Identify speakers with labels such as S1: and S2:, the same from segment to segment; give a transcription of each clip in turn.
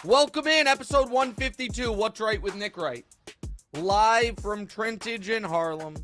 S1: Welcome in, episode 152, What's Right with Nick Wright. Live from Trentage in Harlem,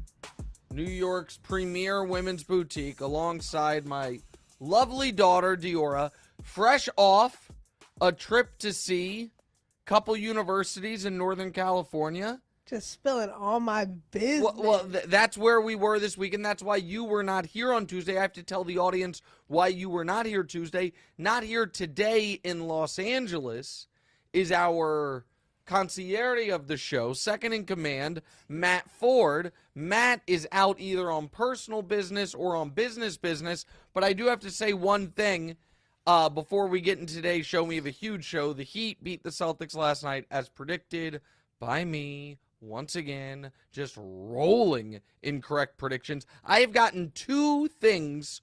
S1: New York's premier women's boutique, alongside my lovely daughter, Diorra, fresh off a trip to see a couple universities in Northern California.
S2: Just spilling all my business.
S1: Well, that's where we were this week, and that's why you were not here on Tuesday. I have to tell the audience why you were not here Tuesday. Not here today in Los Angeles is our concierge of the show, second in command, Matt Ford. Matt is out either on personal business or on business, but I do have to say one thing before we get into today's show. We have a huge show. The Heat beat the Celtics last night, as predicted by me. Once again, just rolling in correct predictions. I have gotten two things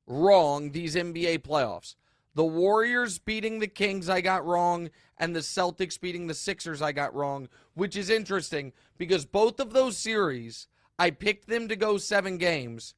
S1: wrong these NBA playoffs. The Warriors beating the Kings, I got wrong, and the Celtics beating the Sixers, I got wrong, which is interesting because both of those series, I picked them to go 7 games,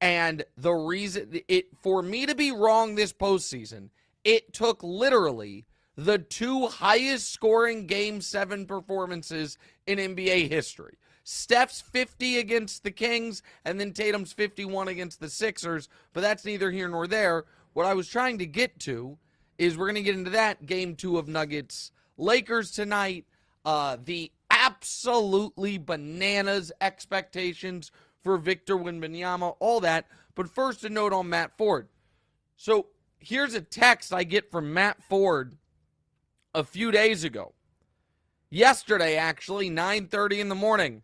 S1: and the reason for me to be wrong this postseason, it took literally the two highest scoring Game 7 performances in NBA history. Steph's 50 against the Kings, and then Tatum's 51 against the Sixers, but that's neither here nor there. What I was trying to get to is we're going to get into that Game 2 of Nuggets-Lakers tonight. The absolutely bananas expectations for Victor Wembanyama, all that. But first, a note on Matt Ford. So here's a text I get from Matt Ford a few days ago. Yesterday, actually, 9:30 in the morning.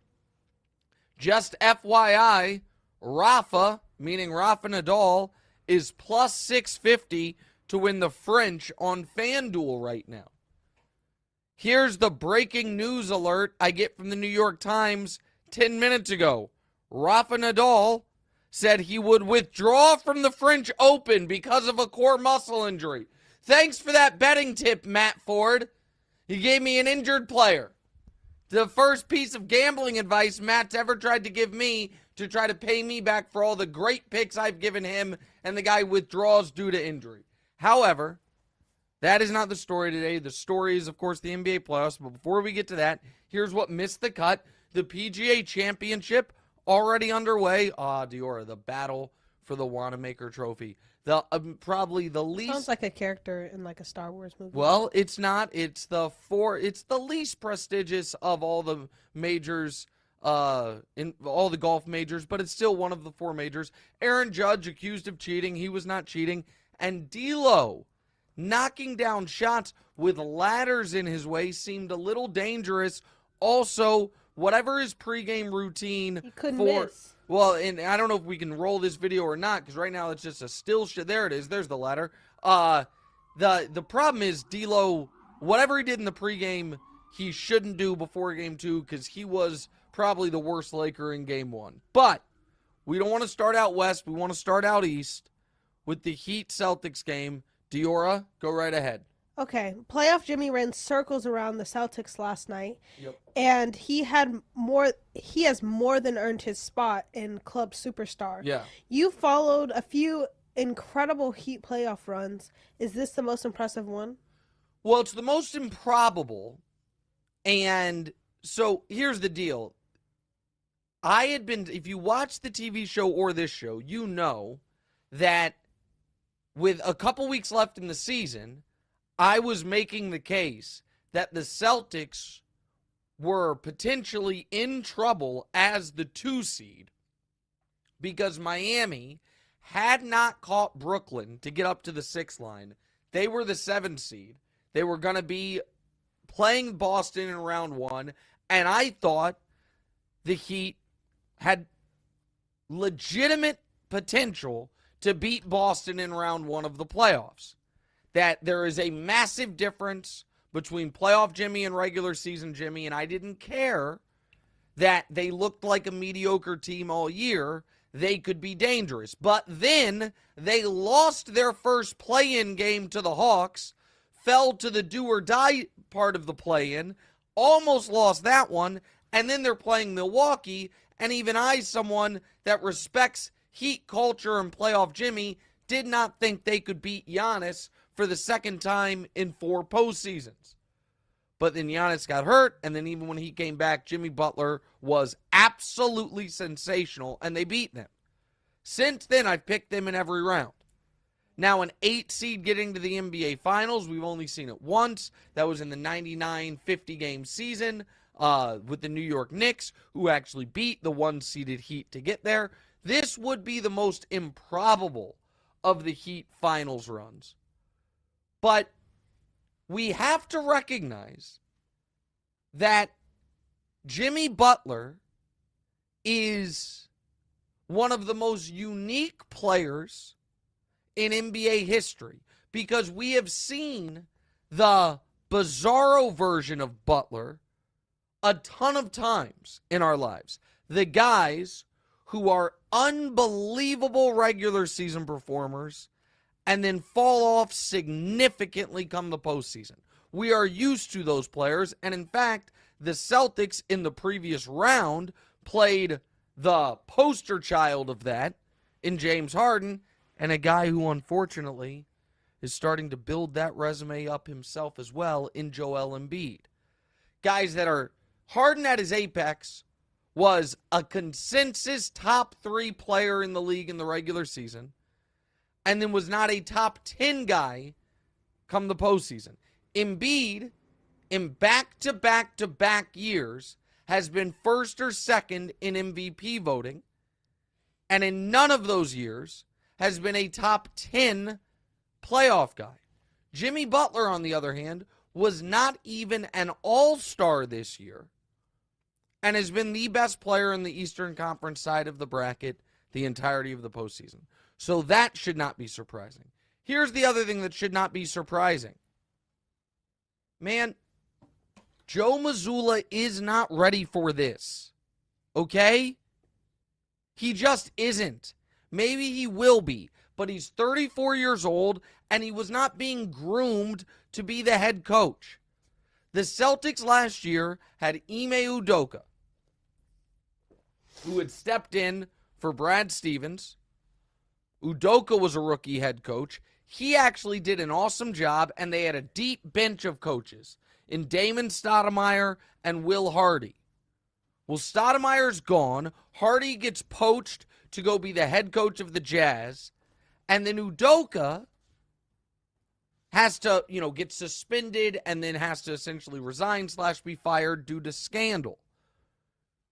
S1: Just FYI, Rafa, meaning Rafa Nadal, is plus 650 to win the French on FanDuel right now. Here's the breaking news alert I get from the New York Times 10 minutes ago. Rafa Nadal said he would withdraw from the French Open because of a core muscle injury. Thanks for that betting tip, Matt Ford. You gave me an injured player. The first piece of gambling advice Matt's ever tried to give me to try to pay me back for all the great picks I've given him, and the guy withdraws due to injury. However, that is not the story today. The story is, of course, the NBA playoffs. But before we get to that, here's what missed the cut. The PGA Championship already underway. Diorra, the battle for the Wanamaker Trophy. Probably the least.
S2: Sounds like a character in like a Star Wars movie.
S1: Well, it's not. It's the least prestigious of all the majors, in all the golf majors, but it's still one of the 4 majors. Aaron Judge accused of cheating. He was not cheating. And D'Lo knocking down shots with ladders in his way seemed a little dangerous. Also, whatever his pregame routine
S2: he couldn't miss.
S1: Well, and I don't know if we can roll this video or not, because right now it's just a still shot. There it is. There's the ladder. The problem is D'Lo, whatever he did in the pregame, he shouldn't do before Game 2, because he was probably the worst Laker in Game 1. But we don't want to start out west. We want to start out east with the Heat-Celtics game. Diorra, go right ahead.
S2: Okay, playoff Jimmy ran circles around the Celtics last night,
S1: Yep.
S2: and he has more than earned his spot in Club Superstar.
S1: Yeah.
S2: You followed a few incredible Heat playoff runs. Is this the most impressive one?
S1: Well, it's the most improbable, and so here's the deal. If you watch the TV show or this show, you know that with a couple weeks left in the season, I was making the case that the Celtics were potentially in trouble as the 2 seed because Miami had not caught Brooklyn to get up to the 6 line. They were the 7 seed. They were going to be playing Boston in round 1, and I thought the Heat had legitimate potential to beat Boston in round 1 of the playoffs. That there is a massive difference between playoff Jimmy and regular season Jimmy, and I didn't care that they looked like a mediocre team all year. They could be dangerous. But then they lost their first play-in game to the Hawks, fell to the do-or-die part of the play-in, almost lost that one, and then they're playing Milwaukee, and even I, someone that respects Heat culture and playoff Jimmy, did not think they could beat Giannis for for the second time in 4 postseasons. But then Giannis got hurt, and then even when he came back, Jimmy Butler was absolutely sensational, and they beat them. Since then, I've picked them in every round. Now, an 8 seed getting to the NBA Finals, we've only seen it once. That was in the 99-50 game season with the New York Knicks, who actually beat the 1-seeded Heat to get there. This would be the most improbable of the Heat Finals runs. But we have to recognize that Jimmy Butler is one of the most unique players in NBA history, because we have seen the bizarro version of Butler a ton of times in our lives. The guys who are unbelievable regular season performers and then fall off significantly come the postseason. We are used to those players, and in fact, the Celtics in the previous round played the poster child of that in James Harden, and a guy who unfortunately is starting to build that resume up himself as well in Joel Embiid. Guys that are Harden at his apex was a consensus top 3 player in the league in the regular season, and then was not a top 10 guy come the postseason. Embiid, in back-to-back-to-back years, has been first or second in MVP voting, and in none of those years has been a top 10 playoff guy. Jimmy Butler, on the other hand, was not even an all-star this year and has been the best player in the Eastern Conference side of the bracket the entirety of the postseason. So that should not be surprising. Here's the other thing that should not be surprising. Man, Joe Mazzulla is not ready for this. Okay? He just isn't. Maybe he will be, but he's 34 years old, and he was not being groomed to be the head coach. The Celtics last year had Ime Udoka, who had stepped in for Brad Stevens. Udoka was a rookie head coach. He actually did an awesome job, and they had a deep bench of coaches in Damon Stoudemire and Will Hardy. Well, Stoudemire's gone. Hardy gets poached to go be the head coach of the Jazz. And then Udoka has to, get suspended and then has to essentially resign / be fired due to scandal.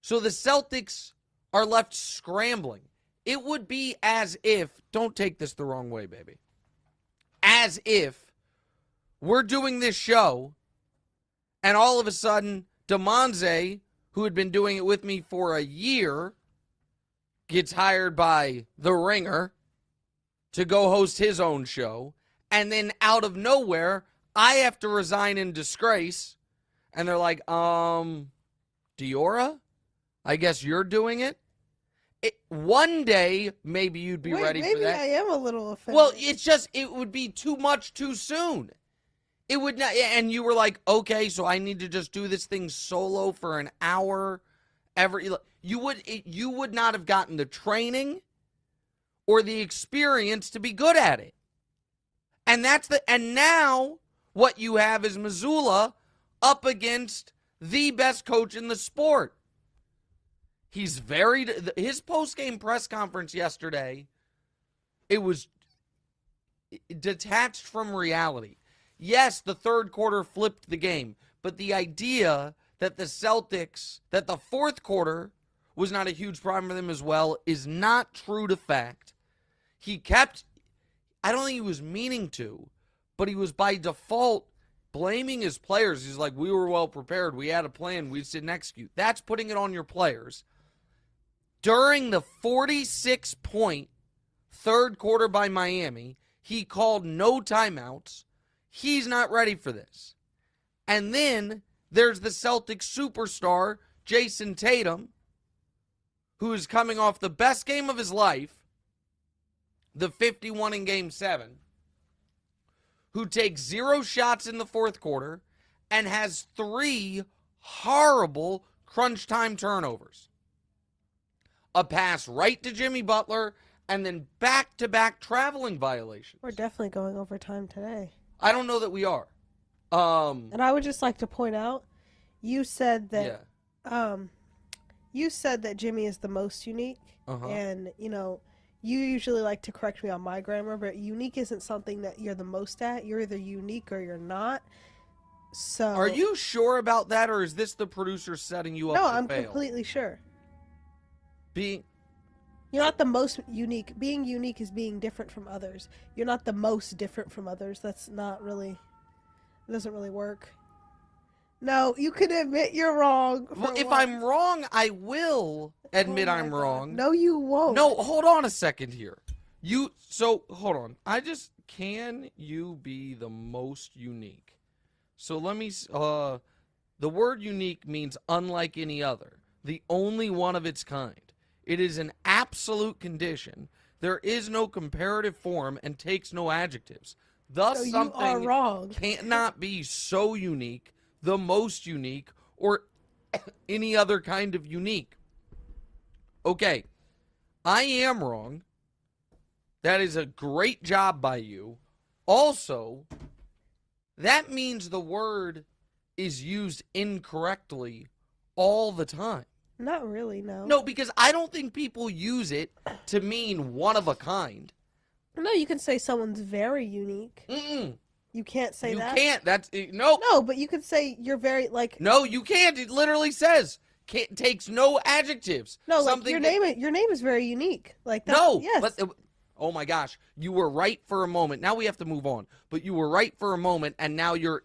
S1: So the Celtics are left scrambling. It would be as if, don't take this the wrong way, baby, as if we're doing this show and all of a sudden DeMonze, who had been doing it with me for a year, gets hired by The Ringer to go host his own show, and then out of nowhere, I have to resign in disgrace, and they're like, Diorra? I guess you're doing it? One day, maybe you'd be ready for that.
S2: Maybe I am a little offended.
S1: Well, it would be too much too soon. It would not, and you were like, okay, so I need to just do this thing solo for an hour every. You would not have gotten the training or the experience to be good at it. And now what you have is Mazzulla up against the best coach in the sport. His post-game press conference yesterday, it was detached from reality. Yes, the third quarter flipped the game, but the idea that the fourth quarter was not a huge problem for them as well is not true to fact. I don't think he was meaning to, but he was by default blaming his players. He's like, we were well prepared. We had a plan. We just didn't execute. That's putting it on your players. During the 46-point third quarter by Miami, he called no timeouts. He's not ready for this. And then there's the Celtics superstar, Jason Tatum, who is coming off the best game of his life, the 51 in Game 7, who takes 0 shots in the fourth quarter and has 3 horrible crunch time turnovers. A pass right to Jimmy Butler, and then back-to-back traveling violations.
S2: We're definitely going overtime today.
S1: I don't know that we are.
S2: And I would just like to point out, you said that
S1: Yeah.
S2: you said that Jimmy is the most unique, and you usually like to correct me on my grammar, but unique isn't something that you're the most at. You're either unique or you're not. So
S1: Are you sure about that, or is this the producer setting you up
S2: no,
S1: to
S2: I'm
S1: fail?
S2: completely sure.
S1: Being
S2: You're not the most unique. Being unique is being different from others. You're not the most different from others. That's not really. It doesn't really work. No, you can admit you're wrong.
S1: Well, if I'm wrong, I will admit I'm wrong.
S2: No, you won't.
S1: No, hold on a second here. Hold on. Can you be the most unique? So let me, the word unique means unlike any other, the only one of its kind. It is an absolute condition. There is no comparative form and takes no adjectives. Thus,
S2: So you
S1: something
S2: are wrong.
S1: cannot be so unique, the most unique, or any other kind of unique. Okay, I am wrong. That is a great job by you. Also, that means the word is used incorrectly all the time.
S2: Not really, no.
S1: No, because I don't think people use it to mean one of a kind.
S2: No, you can say someone's very unique.
S1: Mm-mm.
S2: You can't say that.
S1: You can't. Nope.
S2: No, but you could say you're very like.
S1: No, you can't. It literally says takes no adjectives.
S2: No, like your name is very unique. Like that.
S1: No.
S2: Yes.
S1: But, oh my gosh, you were right for a moment. Now we have to move on. But you were right for a moment, and now you're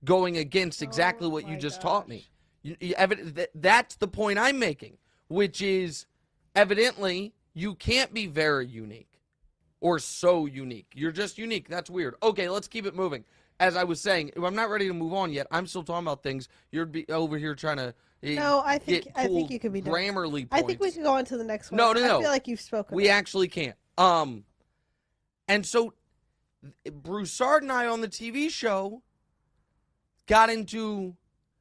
S1: going against exactly what you just taught me. That's the point I'm making, which is evidently you can't be very unique or so unique. You're just unique. That's weird. Okay, let's keep it moving. As I was saying, I'm not ready to move on yet. I'm still talking about things. You're over here trying to
S2: no, I think you could be done.
S1: Grammarly points.
S2: I think we can go on to the next one.
S1: No.
S2: I feel like you've spoken.
S1: We actually can't. And so Broussard and I on the TV show got into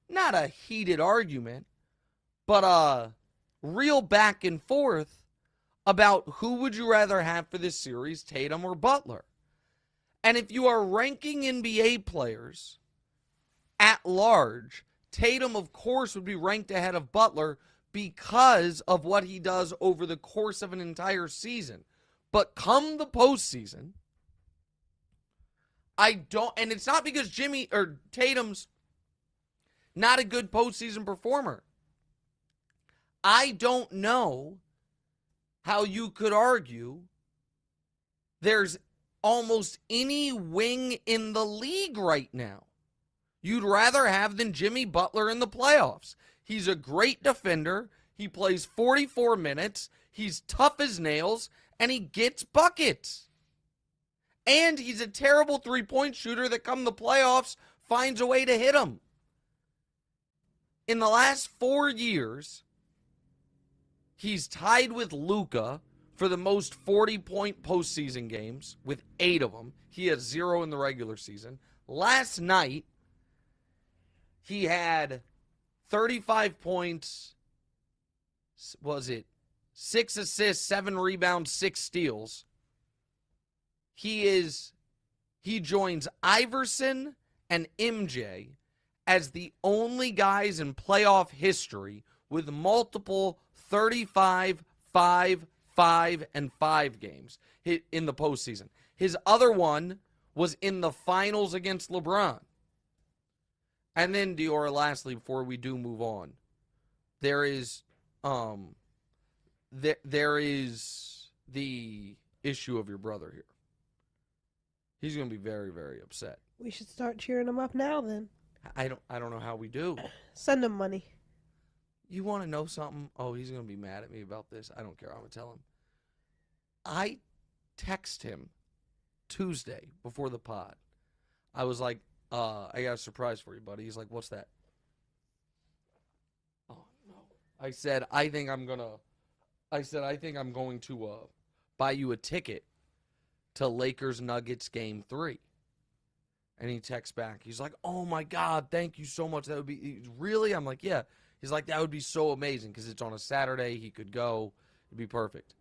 S1: not a heated argument, but a real back and forth about who would you rather have for this series, Tatum or Butler. And if you are ranking NBA players at large, Tatum, of course, would be ranked ahead of Butler because of what he does over the course of an entire season. But come the postseason, and it's not because Tatum's not a good postseason performer. I don't know how you could argue there's almost any wing in the league right now you'd rather have than Jimmy Butler in the playoffs. He's a great defender. He plays 44 minutes. He's tough as nails, and he gets buckets. And he's a terrible three-point shooter that come the playoffs finds a way to hit them. In the last 4 years, he's tied with Luka for the most 40-point postseason games with 8 of them. He has 0 in the regular season. Last night, he had 35 points, 6 assists, 7 rebounds, 6 steals. He joins Iverson and MJ as the only guys in playoff history with multiple 35, 5, 5, and 5 games in the postseason. His other one was in the finals against LeBron. And then, Diorra, lastly, before we do move on, there is the issue of your brother here. He's going to be very, very upset.
S2: We should start cheering him up now, then.
S1: I don't know how we do.
S2: Send him money.
S1: You want to know something? Oh, he's going to be mad at me about this. I don't care. I'm going to tell him. I text him Tuesday before the pod. I was like, I got a surprise for you, buddy. He's like, what's that? Oh, no. I said, I think I'm going to buy you a ticket to Lakers-Nuggets Game 3. And he texts back. He's like, oh, my God, thank you so much. That would be – really? I'm like, yeah. He's like, that would be so amazing because it's on a Saturday. He could go. It'd be perfect.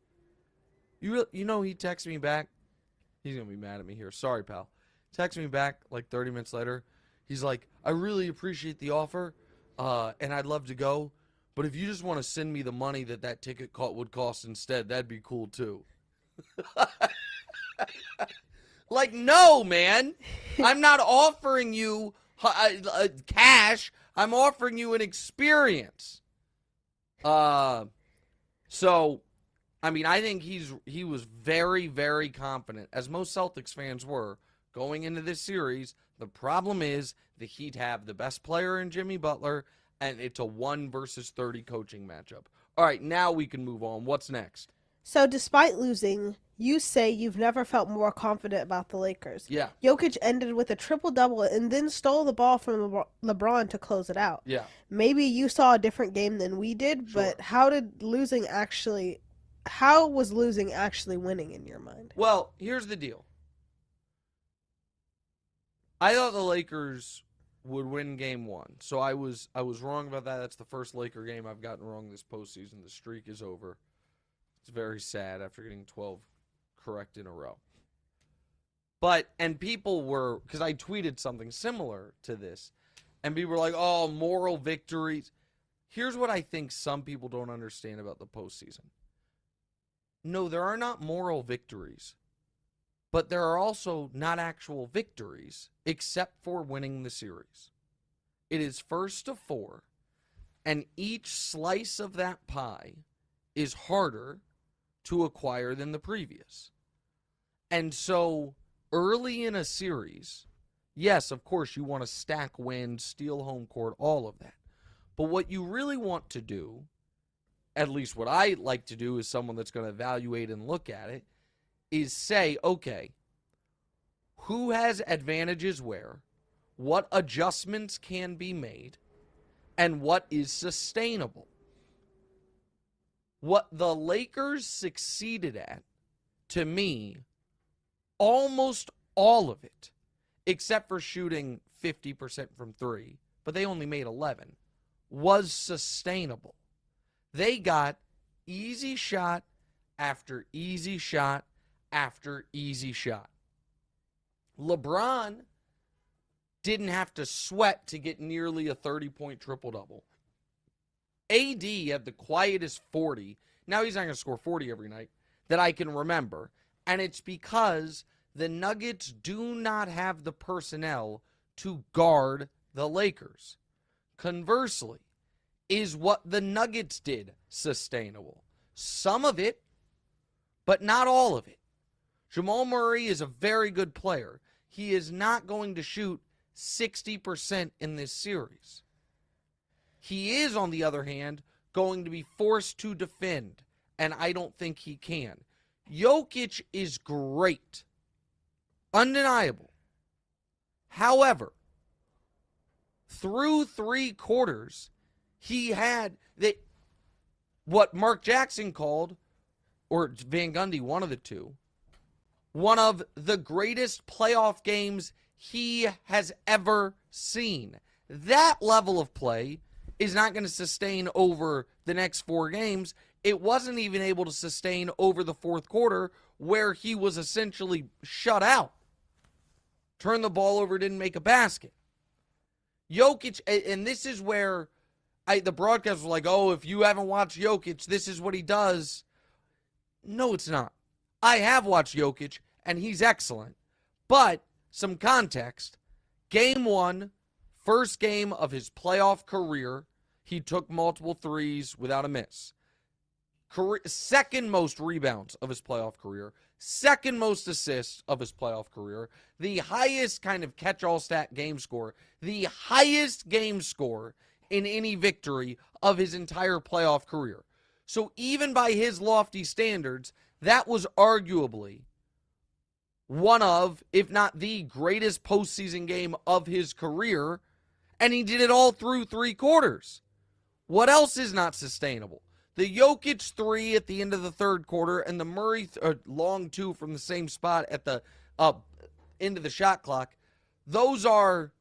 S1: You know he texted me back? He's going to be mad at me here. Sorry, pal. Texts me back like 30 minutes later. He's like, I really appreciate the offer, and I'd love to go. But if you just want to send me the money that ticket would cost instead, that'd be cool too. Like, no, man. I'm not offering you cash. I'm offering you an experience. So, I mean, I think he was very, very confident, as most Celtics fans were, going into this series. The problem is the Heat have the best player in Jimmy Butler, and it's a 1 versus 30 coaching matchup. All right, now we can move on. What's next?
S2: So despite losing, you say you've never felt more confident about the Lakers.
S1: Yeah.
S2: Jokic ended with a triple-double and then stole the ball from LeBron to close it out.
S1: Yeah.
S2: Maybe you saw a different game than we did,
S1: Sure.
S2: but how was losing actually winning in your mind?
S1: Well, here's the deal. I thought the Lakers would win game 1. So I was wrong about that. That's the first Laker game I've gotten wrong this postseason. The streak is over. It's very sad after getting 12 correct in a row. And people were, because I tweeted something similar to this, and people were like, oh, moral victories. Here's what I think some people don't understand about the postseason. No, there are not moral victories, but there are also not actual victories except for winning the series. It is first to 4, and each slice of that pie is harder to acquire than the previous. And so early in a series, yes, of course, you want to stack wins, steal home court, all of that. But what you really want to do, at least what I like to do as someone that's going to evaluate and look at it, is say, okay, who has advantages where, what adjustments can be made, and what is sustainable. What the Lakers succeeded at, to me, almost all of it, except for shooting 50% from 3, but they only made 11, was sustainable. They got easy shot after easy shot after easy shot. LeBron didn't have to sweat to get nearly a 30-point triple-double. AD had the quietest 40. Now he's not going to score 40 every night that I can remember. And it's because the Nuggets do not have the personnel to guard the Lakers. Conversely, is what the Nuggets did sustainable? Some of it, but not all of it. Jamal Murray is a very good player. He is not going to shoot 60% in this series. He is, on the other hand, going to be forced to defend, and I don't think he can. Jokic is great. Undeniable. However, through 3 quarters, he had what Mark Jackson called, or Van Gundy, one of the two, one of the greatest playoff games he has ever seen. That level of play is not going to sustain over the next 4 games. It wasn't even able to sustain over the 4th quarter, where he was essentially shut out. Turned the ball over, didn't make a basket. Jokic, and this is where the broadcast was like, oh, if you haven't watched Jokic, this is what he does. No, it's not. I have watched Jokic, and he's excellent. But, some context, Game 1, first game of his playoff career, he took multiple threes without a miss. Second most rebounds of his playoff career. Second most assists of his playoff career. The highest kind of catch-all stat game score. The highest game score in any victory of his entire playoff career. So even by his lofty standards, that was arguably one of, if not the greatest postseason game of his career, and he did it all through 3 quarters. What else is not sustainable? The Jokic 3 at the end of the 3rd quarter and the Murray long 2 from the same spot at the end of the shot clock, those are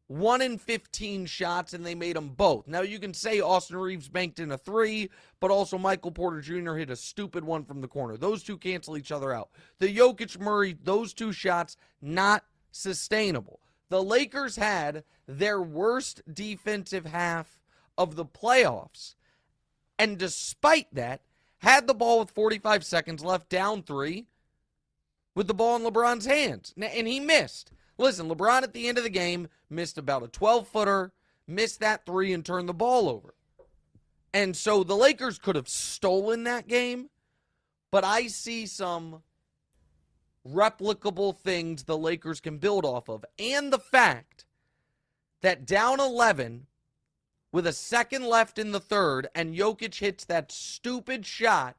S1: 1 in 15 shots, and they made them both. Now, you can say Austin Reeves banked in a 3, but also Michael Porter Jr. hit a stupid one from the corner. Those two cancel each other out. The Jokic-Murray, those 2 shots, not sustainable. The Lakers had their worst defensive half of the playoffs, and despite that, had the ball with 45 seconds left, down 3, with the ball in LeBron's hands. And he missed. Listen, LeBron at the end of the game missed about a 12-footer, missed that 3, and turned the ball over. And so the Lakers could have stolen that game, but I see some replicable things the Lakers can build off of. And the fact that down 11 with a second left in the third and Jokic hits that stupid shot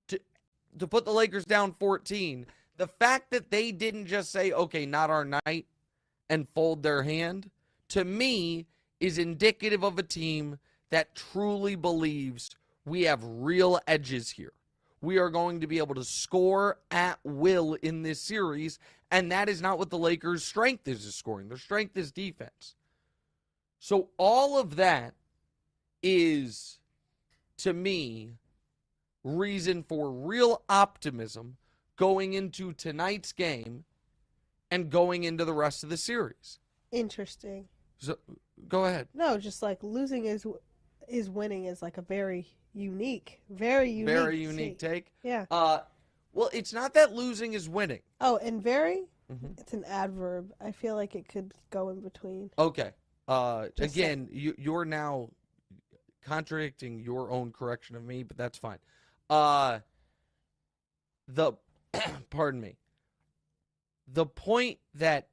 S1: to put the Lakers down 14, the fact that they didn't just say, okay, not our night, and fold their hand, to me is indicative of a team that truly believes we have real edges here. We are going to be able to score at will in this series, and that is not what the Lakers' strength is scoring. Their strength is defense. So all of that is, to me, reason for real optimism going into tonight's game and going into the rest of the series.
S2: Interesting.
S1: So, go ahead.
S2: No, just like losing is winning is like a very unique
S1: take.
S2: Yeah.
S1: Well, it's not that losing is winning.
S2: Oh, and very? Mm-hmm. It's an adverb. I feel like it could go in between.
S1: Okay. Again, you're now contradicting your own correction of me, but that's fine. Pardon me. The point that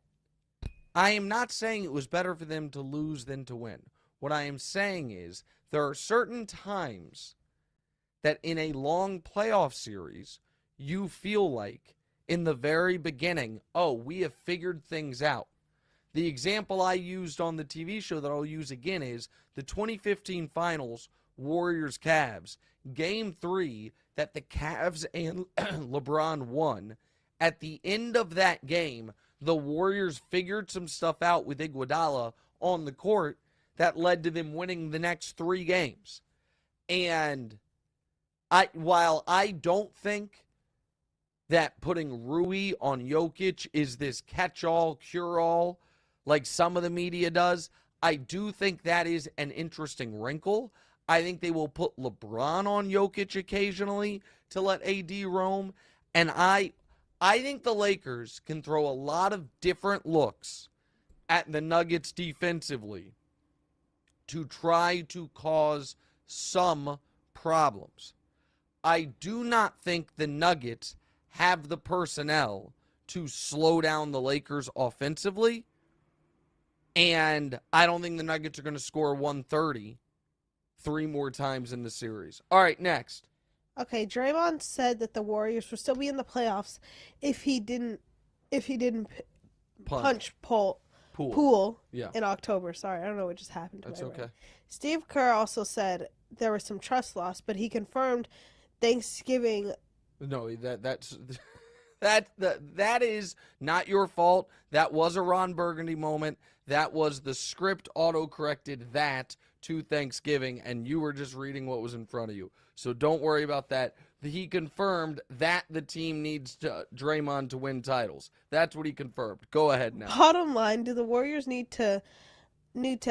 S1: I am not saying it was better for them to lose than to win. What I am saying is there are certain times that in a long playoff series, you feel like in the very beginning, oh, we have figured things out. The example I used on the TV show that I'll use again is the 2015 Finals, Warriors-Cavs, Game 3 that the Cavs and LeBron won. At the end of that game, the Warriors figured some stuff out with Iguodala on the court that led to them winning the next 3 games. And while I don't think that putting Rui on Jokic is this catch-all, cure-all like some of the media does, I do think that is an interesting wrinkle. I think they will put LeBron on Jokic occasionally to let AD roam. And I think the Lakers can throw a lot of different looks at the Nuggets defensively to try to cause some problems. I do not think the Nuggets have the personnel to slow down the Lakers offensively. And I don't think the Nuggets are going to score 130 3 more times in the series. All right, next.
S2: Okay, Draymond said that the Warriors would still be in the playoffs if he didn't punch Poole in October. Sorry, I don't know what just happened to
S1: That's
S2: my
S1: okay.
S2: brain. Steve Kerr also said there was some trust loss, but he confirmed Thanksgiving.
S1: No, that is not your fault. That was a Ron Burgundy moment. That was the script auto-corrected that to Thanksgiving, and you were just reading what was in front of you. So don't worry about that. He confirmed that the team needs Draymond to win titles. That's what he confirmed. Go ahead now.
S2: Bottom line, do the Warriors need to put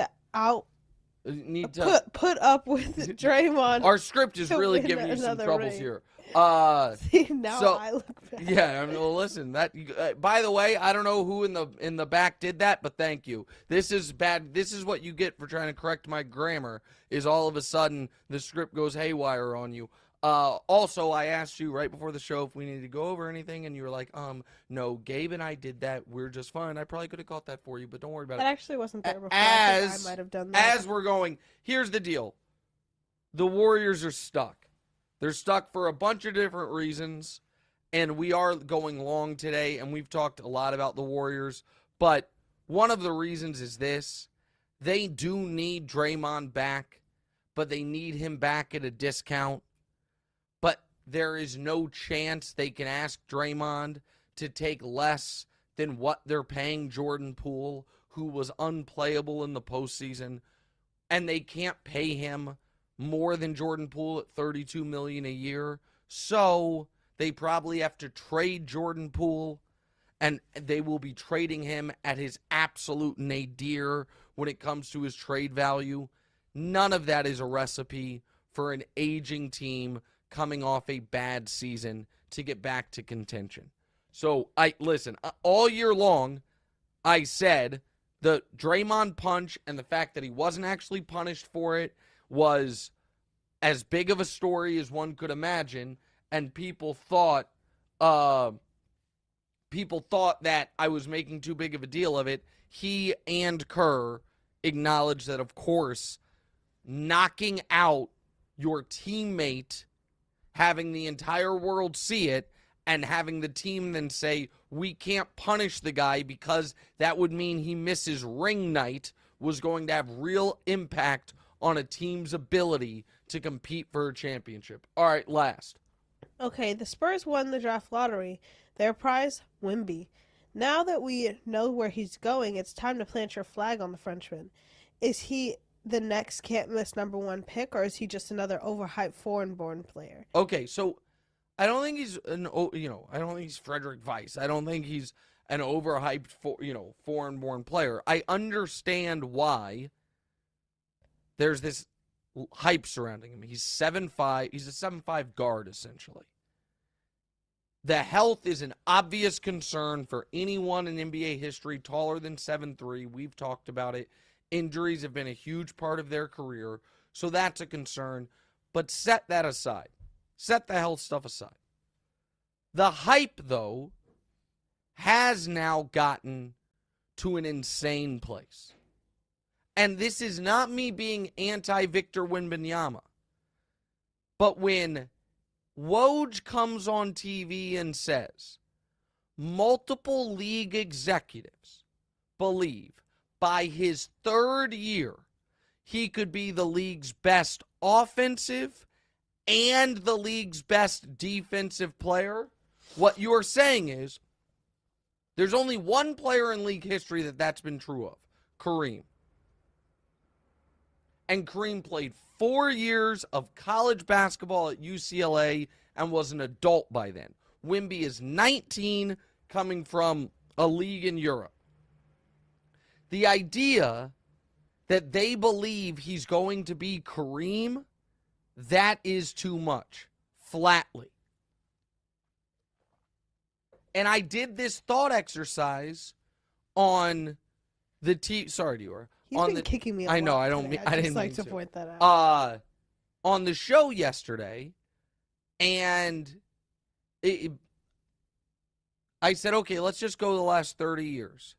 S2: up with Draymond?
S1: Our script is really giving you some troubles here.
S2: See, now I look bad.
S1: Yeah, I mean, well, listen. By the way, I don't know who in the back did that, but thank you. This is bad. This is what you get for trying to correct my grammar. Is all of a sudden the script goes haywire on you. Also, I asked you right before the show if we needed to go over anything, and you were like, no, Gabe and I did that. We're just fine. I probably could have caught that for you, but don't worry about it.
S2: That actually wasn't there before. I might have done that.
S1: As we're going, here's the deal. The Warriors are stuck. They're stuck for a bunch of different reasons, and we are going long today, and we've talked a lot about the Warriors, but one of the reasons is this. They do need Draymond back, but they need him back at a discount. But there is no chance they can ask Draymond to take less than what they're paying Jordan Poole, who was unplayable in the postseason, and they can't pay him more than Jordan Poole at $32 million a year. So they probably have to trade Jordan Poole and they will be trading him at his absolute nadir when it comes to his trade value. None of that is a recipe for an aging team coming off a bad season to get back to contention. So, listen, all year long, I said the Draymond punch and the fact that he wasn't actually punished for it was as big of a story as one could imagine, and people thought that I was making too big of a deal of it. He and Kerr acknowledged that, of course, knocking out your teammate, having the entire world see it, and having the team then say, we can't punish the guy because that would mean he misses ring night, was going to have real impact on a team's ability to compete for a championship. All right, last.
S2: Okay, the Spurs won the draft lottery. Their prize, Wemby. Now that we know where he's going, it's time to plant your flag on the Frenchman. Is he the next can't-miss number one pick, or is he just another overhyped foreign-born player?
S1: Okay, so I don't think he's I don't think he's Frederick Weiss. I don't think he's an overhyped foreign-born player. I understand why there's this hype surrounding him. He's 7'5". He's a 7'5" guard, essentially. The health is an obvious concern for anyone in NBA history taller than 7'3". We've talked about it. Injuries have been a huge part of their career, so that's a concern. But set that aside. Set the health stuff aside. The hype, though, has now gotten to an insane place. And this is not me being anti-Victor Wembanyama. But when Woj comes on TV and says multiple league executives believe by his third year he could be the league's best offensive and the league's best defensive player, what you're saying is there's only one player in league history that's been true of, Kareem. And Kareem played 4 years of college basketball at UCLA and was an adult by then. Wemby is 19, coming from a league in Europe. The idea that they believe he's going to be Kareem, that is too much, flatly. And I did this thought exercise on the Sorry, Diorra.
S2: He's been kicking me a lot.
S1: I know, I didn't
S2: like
S1: mean
S2: to point that out.
S1: On the show yesterday, and I said, okay, let's just go the last 30 years.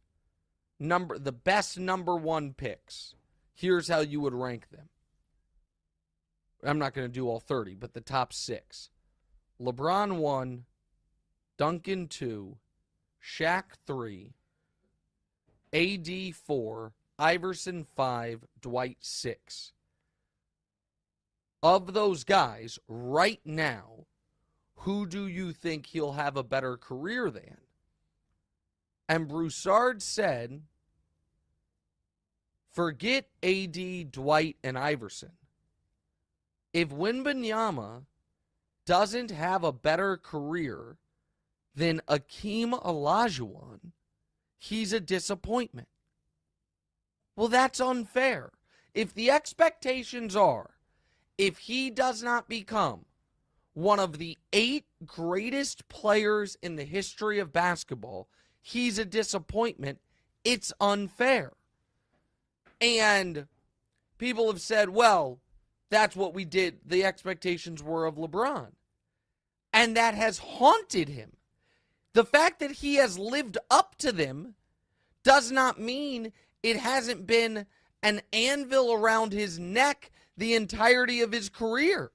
S1: The best number one picks. Here's how you would rank them. I'm not going to do all 30, but the top 6. LeBron 1, Duncan 2, Shaq 3, AD 4, Iverson 5, Dwight 6. Of those guys, right now, who do you think he'll have a better career than? And Broussard said, forget AD, Dwight, and Iverson. If Wembanyama doesn't have a better career than Akeem Olajuwon, he's a disappointment. Well, that's unfair. If the expectations are, if he does not become one of the 8 greatest players in the history of basketball, he's a disappointment. It's unfair. And people have said, well, that's what we did. The expectations were of LeBron. And that has haunted him. The fact that he has lived up to them does not mean it hasn't been an anvil around his neck the entirety of his career.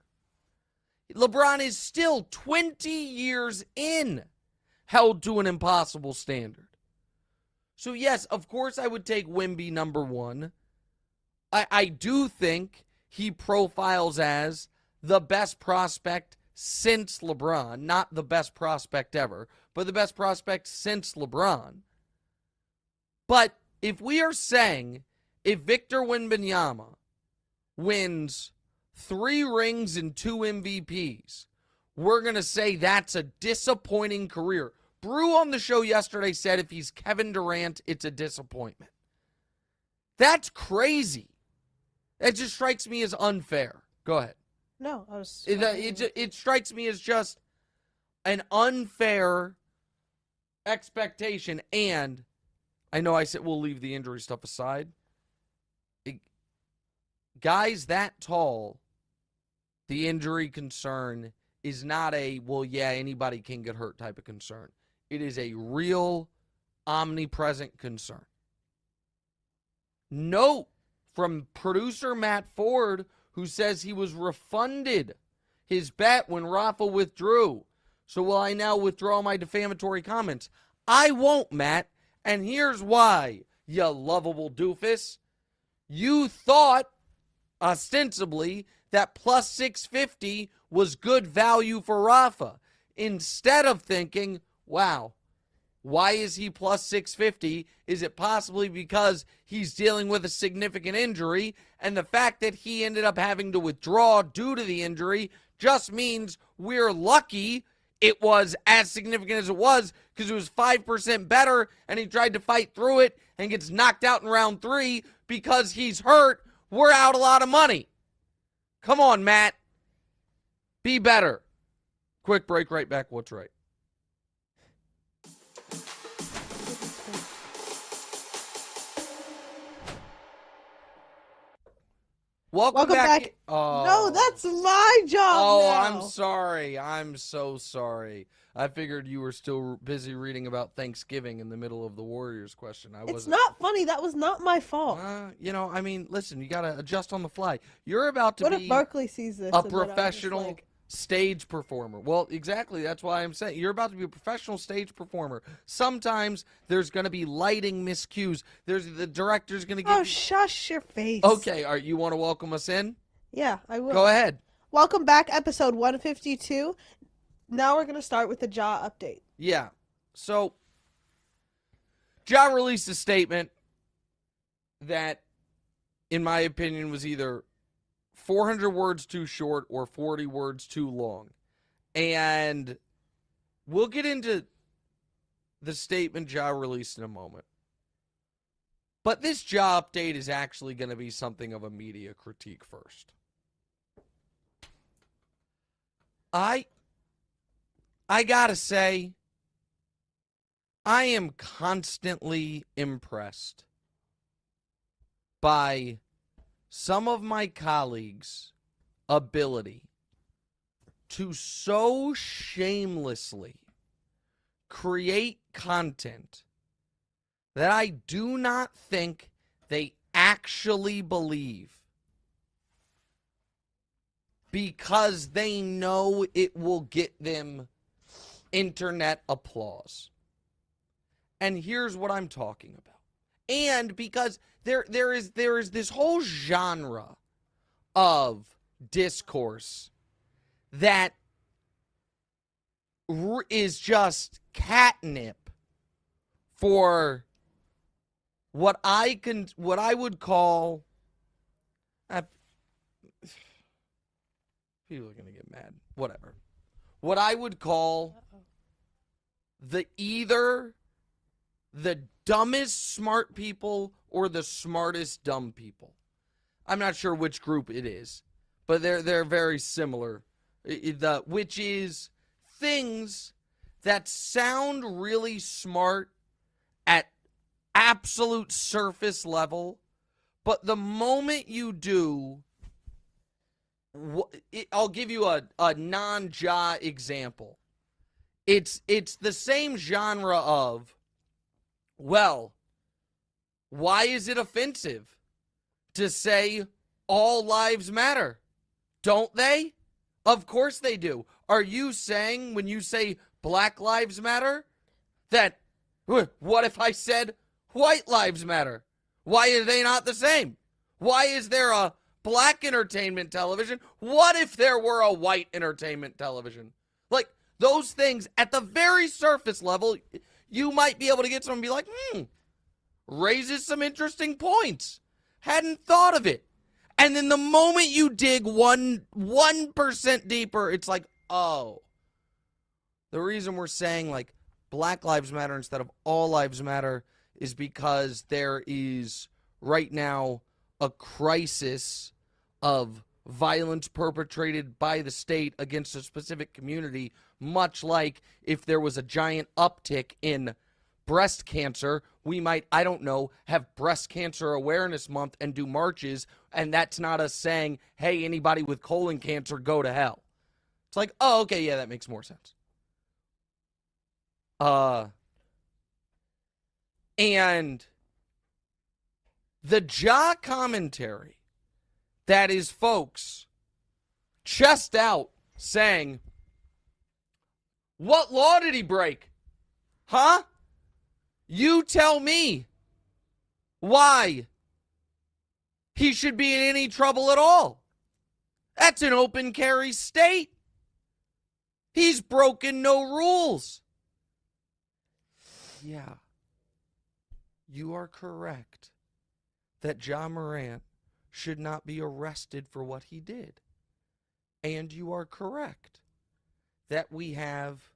S1: LeBron is still 20 years in, held to an impossible standard. So yes, of course I would take Wemby number 1. I do think he profiles as the best prospect since LeBron. Not the best prospect ever, but the best prospect since LeBron. But if we are saying if Victor Wembanyama wins 3 rings and 2 MVPs, we're going to say that's a disappointing career. Brew on the show yesterday said if he's Kevin Durant, it's a disappointment. That's crazy. It just strikes me as unfair. Go ahead.
S2: No, I was...
S1: It strikes me as just an unfair expectation, and I know I said we'll leave the injury stuff aside. Guys that tall, the injury concern is not a, well, yeah, anybody can get hurt type of concern. It is a real, omnipresent concern. Note from producer Matt Ford, who says he was refunded his bet when Rafa withdrew. So will I now withdraw my defamatory comments? I won't, Matt. And here's why, you lovable doofus. You thought, ostensibly, that plus 650 was good value for Rafa, instead of thinking, wow, why is he plus 650? Is it possibly because he's dealing with a significant injury, and the fact that he ended up having to withdraw due to the injury just means we're lucky it was as significant as it was, because it was 5% better, and he tried to fight through it and gets knocked out in round 3 because he's hurt. We're out a lot of money. Come on, Matt. Be better. Quick break, right back. What's right? Welcome back. Oh.
S2: No, that's my job.
S1: Oh,
S2: now.
S1: I'm sorry. I'm so sorry. I figured you were still busy reading about Thanksgiving in the middle of the Warriors question.
S2: It's not funny. That was not my fault.
S1: I mean, listen, you got to adjust on the fly. You're about to
S2: what
S1: be
S2: if Barkley sees this
S1: a professional stage performer. Well, exactly. That's why I'm saying you're about to be a professional stage performer. Sometimes there's going to be lighting miscues. The director's going to give
S2: shush your face.
S1: Okay, all right, you want to welcome us in?
S2: Yeah, I will.
S1: Go ahead.
S2: Welcome back, episode 152. Now we're going to start with the Ja update.
S1: Yeah. So, Ja released a statement that, in my opinion, was either 400 words too short or 40 words too long. And we'll get into the statement Ja released in a moment. But this Ja update is actually going to be something of a media critique first. I gotta say, I am constantly impressed by some of my colleagues' ability to so shamelessly create content that I do not think they actually believe, because they know it will get them internet applause. And here's what I'm talking about. And because there is this whole genre of discourse that is just catnip for what I would call people are going to get mad. Whatever. What I would call either the dumbest smart people or the smartest dumb people. I'm not sure which group it is, but they're very similar. Which is things that sound really smart at absolute surface level, but the moment you do, I'll give you a non-Ja example. It's the same genre of, well, why is it offensive to say all lives matter? Don't they? Of course they do. Are you saying when you say Black Lives Matter that, what if I said white lives matter? Why are they not the same? Why is there a black entertainment television? What if there were a white entertainment television? Like, those things at the very surface level, you might be able to get someone and be like, raises some interesting points. Hadn't thought of it. And then the moment you dig 1% deeper, it's like, oh, the reason we're saying, like, Black Lives Matter instead of All Lives Matter is because there is right now a crisis of violence perpetrated by the state against a specific community, much like if there was a giant uptick in breast cancer, we might, I don't know, have Breast Cancer Awareness Month and do marches, and that's not us saying, hey, anybody with colon cancer, go to hell. It's like, oh, okay, yeah, that makes more sense. And the Ja commentary that is folks chest out saying, what law did he break? Huh? You tell me why he should be in any trouble at all. That's an open carry state. He's broken no rules. Yeah, you are correct that Ja Morant should not be arrested for what he did. And you are correct that we have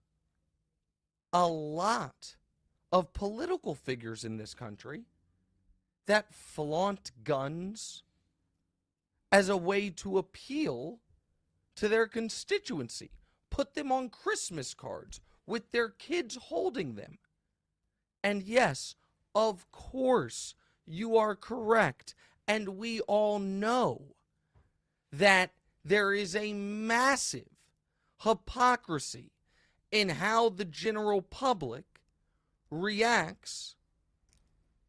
S1: a lot of political figures in this country that flaunt guns as a way to appeal to their constituency. Put them on Christmas cards with their kids holding them. And yes, of course, you are correct. And we all know that there is a massive hypocrisy in how the general public reacts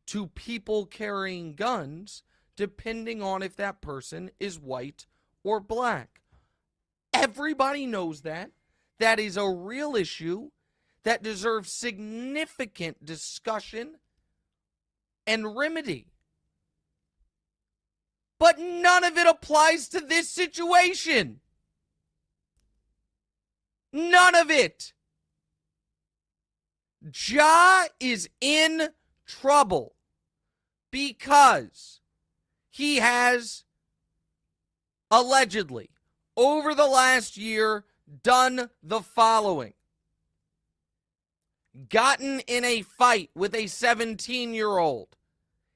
S1: to people carrying guns depending on if that person is white or black. Everybody knows that. That is a real issue that deserves significant discussion and remedy. But none of it applies to this situation. None of it. Ja is in trouble because he has allegedly, over the last year, done the following. Gotten in a fight with a 17-year-old,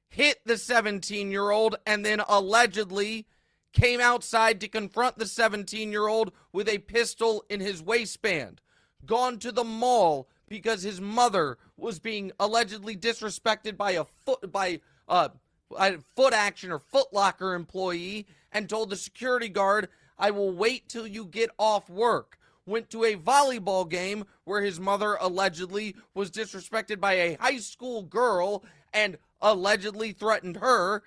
S1: hit the 17-year-old, and then allegedly came outside to confront the 17-year-old with a pistol in his waistband. Gone to the mall because his mother was being allegedly disrespected by a Foot Action or Foot Locker employee and told the security guard, I will wait till you get off work. Went to a volleyball game where his mother allegedly was disrespected by a high school girl and allegedly threatened her.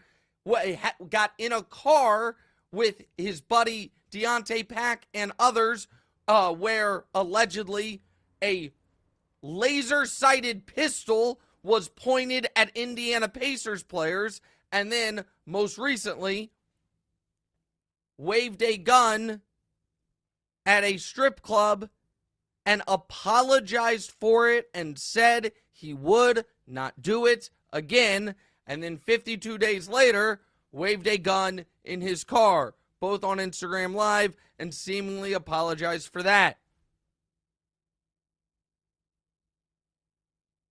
S1: Got in a car with his buddy Deontay Pack and others where allegedly a laser-sighted pistol was pointed at Indiana Pacers players, and then, most recently, waved a gun at a strip club and apologized for it and said he would not do it again, and then 52 days later, waved a gun in his car, both on Instagram Live, and seemingly apologized for that.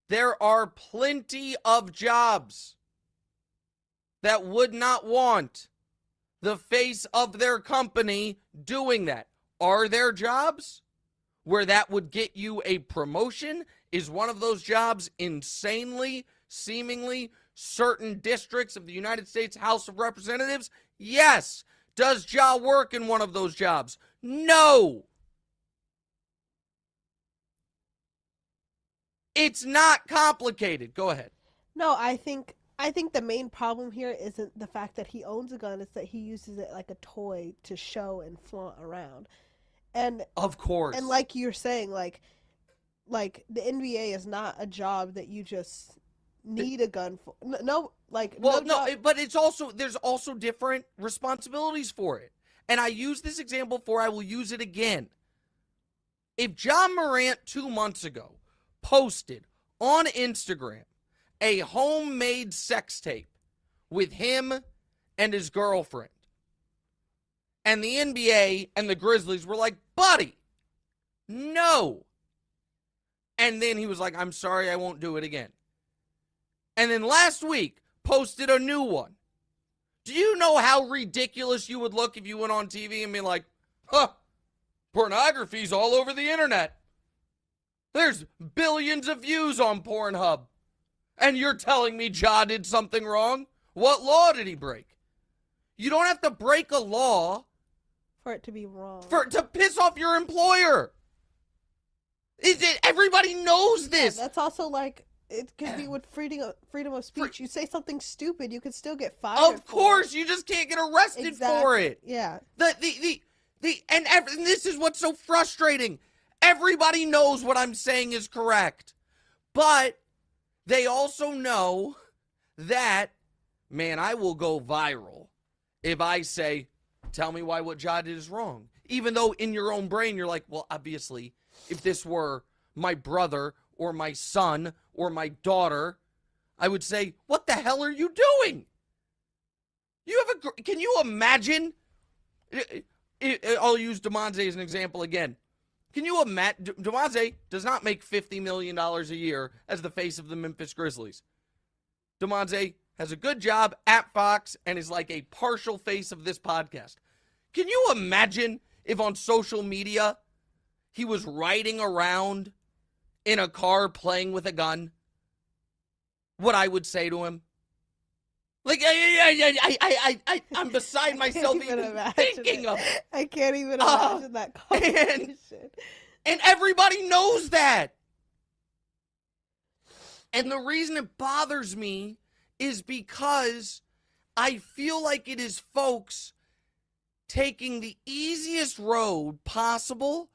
S1: There are plenty of jobs that would not want the face of their company doing that. Are there jobs where that would get you a promotion? Is one of those jobs insanely, seemingly certain districts of the United States House of Representatives? Yes. Does Ja work in one of those jobs? No. It's not complicated. Go ahead.
S2: No, I think the main problem here isn't the fact that he owns a gun, it's that he uses it like a toy to show and flaunt around. And
S1: of course.
S2: And like you're saying, like the NBA is not a job that you just need a gun for.
S1: But it's also, there's also different responsibilities for it. And I used this example before, I will use it again. If Ja Morant 2 months ago posted on Instagram a homemade sex tape with him and his girlfriend, and the NBA and the Grizzlies were like, buddy, no. And then he was like, I'm sorry, I won't do it again. And then last week, posted a new one. Do you know how ridiculous you would look if you went on TV and be like, pornography's all over the internet. There's billions of views on Pornhub. And you're telling me Ja did something wrong? What law did he break? You don't have to break a law
S2: for it to be wrong.
S1: To piss off your employer. Everybody knows this.
S2: Yeah, that's also like, it could be with freedom of speech. You say something stupid, you could still get fired.
S1: Of course, you just can't get arrested for it.
S2: Yeah.
S1: And this is what's so frustrating. Everybody knows what I'm saying is correct. But they also know that, man, I will go viral if I say, tell me why what Ja did is wrong. Even though in your own brain, you're like, well, obviously, if this were my brother or my son or my daughter, I would say, what the hell are you doing? Can you imagine? I'll use DeMonte as an example again. Can you imagine? DeMonte does not make $50 million a year as the face of the Memphis Grizzlies. DeMonte has a good job at Fox and is like a partial face of this podcast. Can you imagine if on social media he was riding around in a car playing with a gun? What I would say to him? Like, I'm beside myself even thinking of it.
S2: I can't even imagine that conversation.
S1: And everybody knows that. And the reason it bothers me is because I feel like it is folks taking the easiest road possible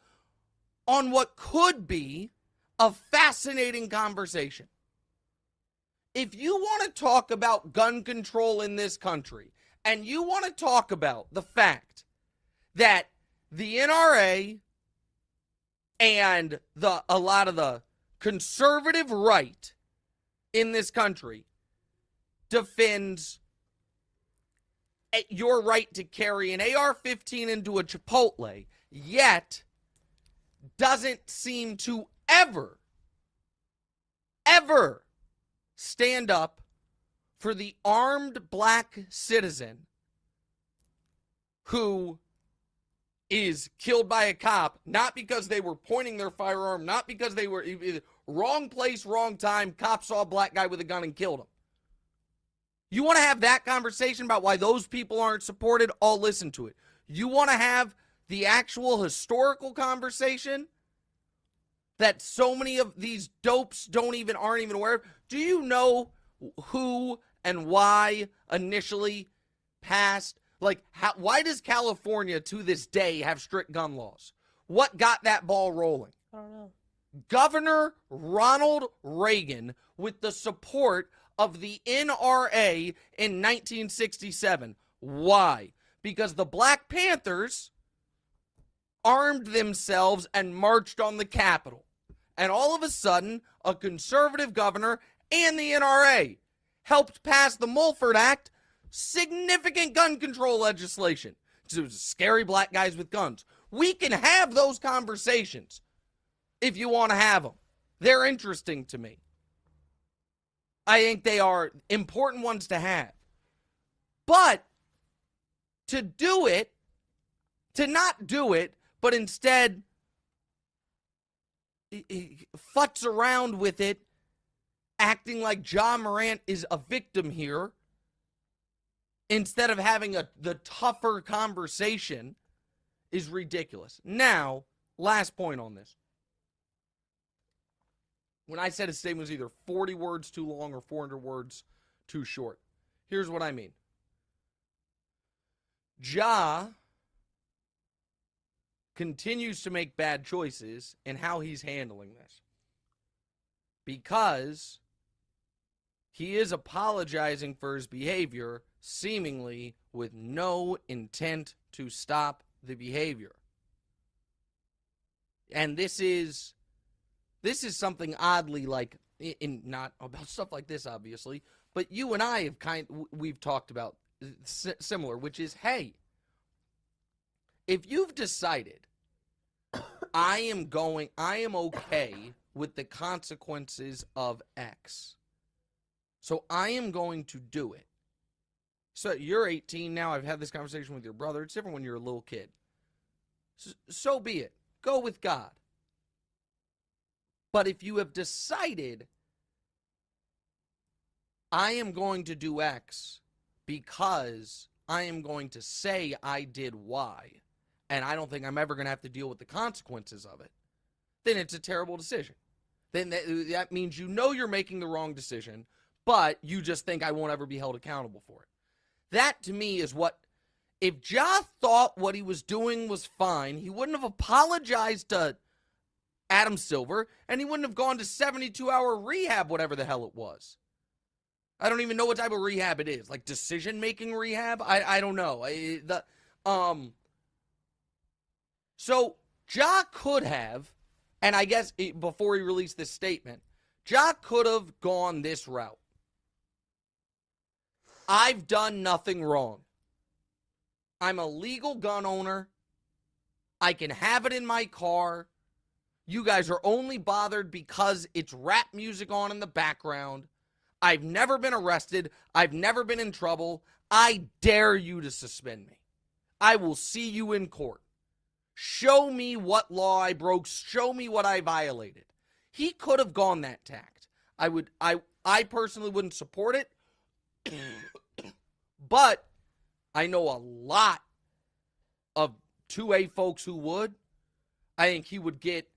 S1: on what could be a fascinating conversation. If you want to talk about gun control in this country, and you want to talk about the fact that the NRA and a lot of the conservative right in this country defends your right to carry an AR-15 into a Chipotle, yet doesn't seem to ever stand up for the armed black citizen who is killed by a cop, not because they were pointing their firearm, not because they were wrong place, wrong time, cop saw a black guy with a gun and killed him. You want to have that conversation about why those people aren't supported? I'll listen to it. You want to have the actual historical conversation that so many of these dopes aren't even aware of? Do you know who and why initially passed? Like, why does California to this day have strict gun laws? What got that ball rolling?
S2: I don't know.
S1: Governor Ronald Reagan, with the support of the NRA in 1967. Why? Because the Black Panthers armed themselves and marched on the Capitol. And all of a sudden, a conservative governor and the NRA helped pass the Mulford Act, significant gun control legislation. So it was scary black guys with guns. We can have those conversations if you want to have them. They're interesting to me. I think they are important ones to have. But to not do it, but instead futz around with it, acting like Ja Morant is a victim here, instead of having the tougher conversation, is ridiculous. Now, last point on this. When I said a statement was either 40 words too long or 400 words too short, here's what I mean. Ja continues to make bad choices in how he's handling this, because he is apologizing for his behavior, seemingly with no intent to stop the behavior. And this is something oddly, like, in not about stuff like this, obviously, but you and I have we've talked about similar, which is, hey, if you've decided I am okay with the consequences of X. So I am going to do it. So you're 18 now. I've had this conversation with your brother. It's different when you're a little kid. So be it. Go with God. But if you have decided, I am going to do X because I am going to say I did Y, and I don't think I'm ever going to have to deal with the consequences of it, then it's a terrible decision. Then that means you know you're making the wrong decision, but you just think I won't ever be held accountable for it. That, to me, is what, if Ja thought what he was doing was fine, he wouldn't have apologized to Adam Silver, and he wouldn't have gone to 72-hour rehab, whatever the hell it was. I don't even know what type of rehab it is. Like decision-making rehab? I don't know. So, Ja could have, and I guess before he released this statement, Ja could have gone this route. I've done nothing wrong. I'm a legal gun owner. I can have it in my car. You guys are only bothered because it's rap music on in the background. I've never been arrested. I've never been in trouble. I dare you to suspend me. I will see you in court. Show me what law I broke. Show me what I violated. He could have gone that tact. I personally wouldn't support it. But I know a lot of 2A folks who would. I think he would get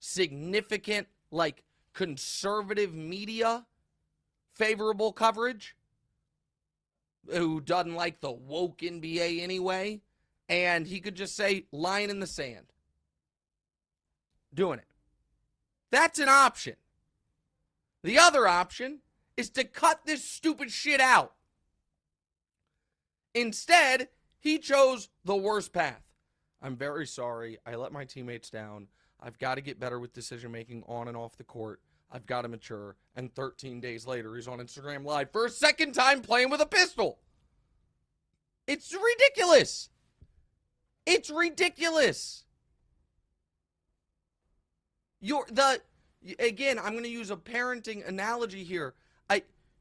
S1: significant, like, conservative media favorable coverage, who doesn't like the woke NBA anyway, and he could just say, line in the sand. Doing it. That's an option. The other option is to cut this stupid shit out. Instead, he chose the worst path. I'm very sorry. I let my teammates down. I've got to get better with decision-making on and off the court. I've got to mature. And 13 days later, he's on Instagram Live for a second time playing with a pistol. It's ridiculous. It's ridiculous. Again, I'm going to use a parenting analogy here.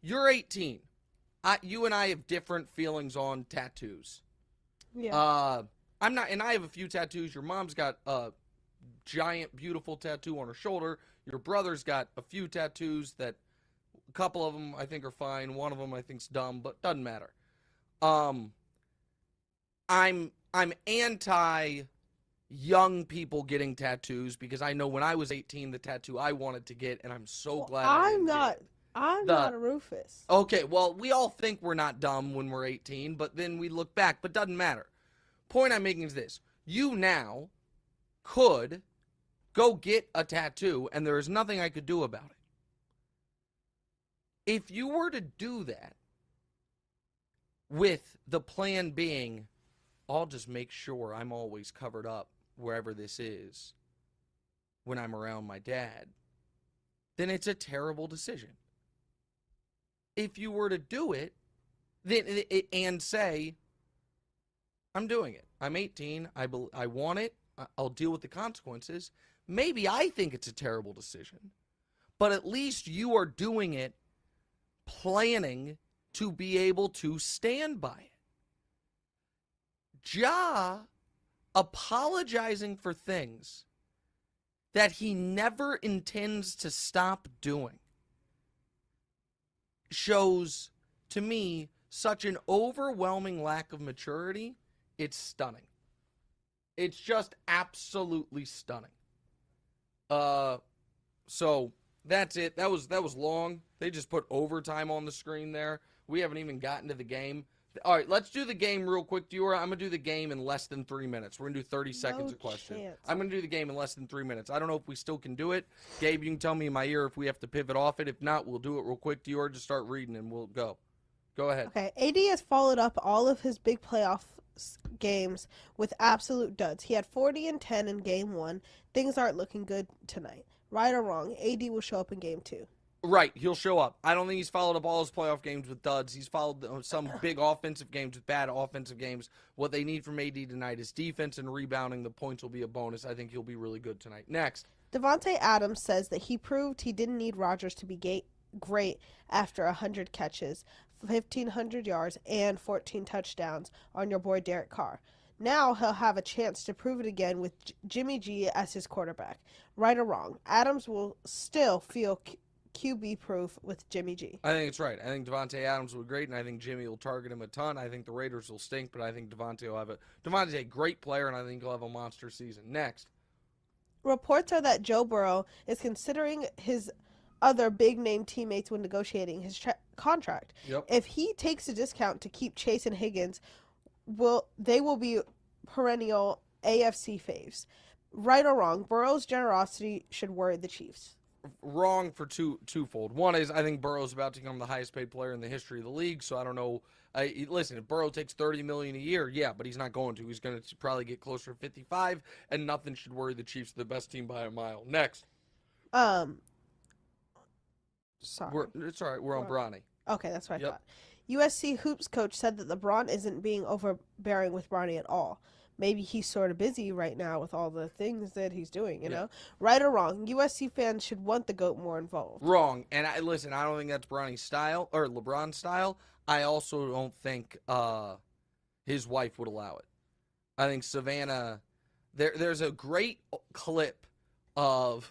S1: You're 18. You and I have different feelings on tattoos.
S2: Yeah.
S1: I'm not, and I have a few tattoos. Your mom's got a giant, beautiful tattoo on her shoulder. Your brother's got a few tattoos that, a couple of them I think are fine. One of them I think's dumb, but doesn't matter. I'm anti young people getting tattoos because I know when I was 18, the tattoo I wanted to get, and I'm so glad
S2: I'm not a Rufus.
S1: Okay, well, we all think we're not dumb when we're 18, but then we look back, but doesn't matter. Point I'm making is this. You now could go get a tattoo, and there is nothing I could do about it. If you were to do that with the plan being, I'll just make sure I'm always covered up wherever this is when I'm around my dad, then it's a terrible decision. If you were to do it, then and say, I'm doing it. I'm 18. I want it. I'll deal with the consequences. Maybe I think it's a terrible decision, but at least you are doing it planning to be able to stand by it. Ja apologizing for things that he never intends to stop doing shows, to me, such an overwhelming lack of maturity. It's stunning. It's just absolutely stunning. So that's it. That was long. They just put overtime on the screen there. We haven't even gotten to the game. All right, let's do the game real quick, Diorra. I'm going to do the game in less than 3 minutes. We're going to do 30 seconds of question.
S2: Chance.
S1: I'm going to do the game in less than 3 minutes. I don't know if we still can do it. Gabe, you can tell me in my ear if we have to pivot off it. If not, we'll do it real quick. Diorra, just start reading and we'll go. Go ahead.
S2: Okay, AD has followed up all of his big playoff games with absolute duds. He had 40 and 10 in game 1. Things aren't looking good tonight. Right or wrong, AD will show up in game 2.
S1: Right, he'll show up. I don't think he's followed up all his playoff games with duds. He's followed some big offensive games with bad offensive games. What they need from AD tonight is defense and rebounding. The points will be a bonus. I think he'll be really good tonight. Next.
S2: Devontae Adams says that he proved he didn't need Rodgers to be great after 100 catches, 1,500 yards, and 14 touchdowns on your boy Derek Carr. Now he'll have a chance to prove it again with Jimmy G as his quarterback. Right or wrong, Adams will still feel QB proof with Jimmy G.
S1: I think it's right. I think Devontae Adams will be great, and I think Jimmy will target him a ton. I think the Raiders will stink, but I think Devontae will have Devontae's a great player, and I think he'll have a monster season. Next.
S2: Reports are that Joe Burrow is considering his other big-name teammates when negotiating his contract.
S1: Yep.
S2: If he takes a discount to keep Chase and Higgins, they will be perennial AFC faves. Right or wrong, Burrow's generosity should worry the Chiefs.
S1: Wrong for twofold. One is I think Burrow's about to become the highest paid player in the history of the league, so I don't know. Listen, if Burrow takes $30 million a year, yeah, but he's not going to. He's going to probably get closer to 55, and nothing should worry the Chiefs. The best team by a mile. Next.
S2: Sorry.
S1: It's all right. We're on Bronny.
S2: Okay, that's what I thought. USC Hoops coach said that LeBron isn't being overbearing with Bronny at all. Maybe he's sort of busy right now with all the things that he's doing, you know? Right or wrong, USC fans should want the GOAT more involved.
S1: Wrong. And I don't think that's Bronny's style or LeBron's style. I also don't think his wife would allow it. I think Savannah, there's a great clip from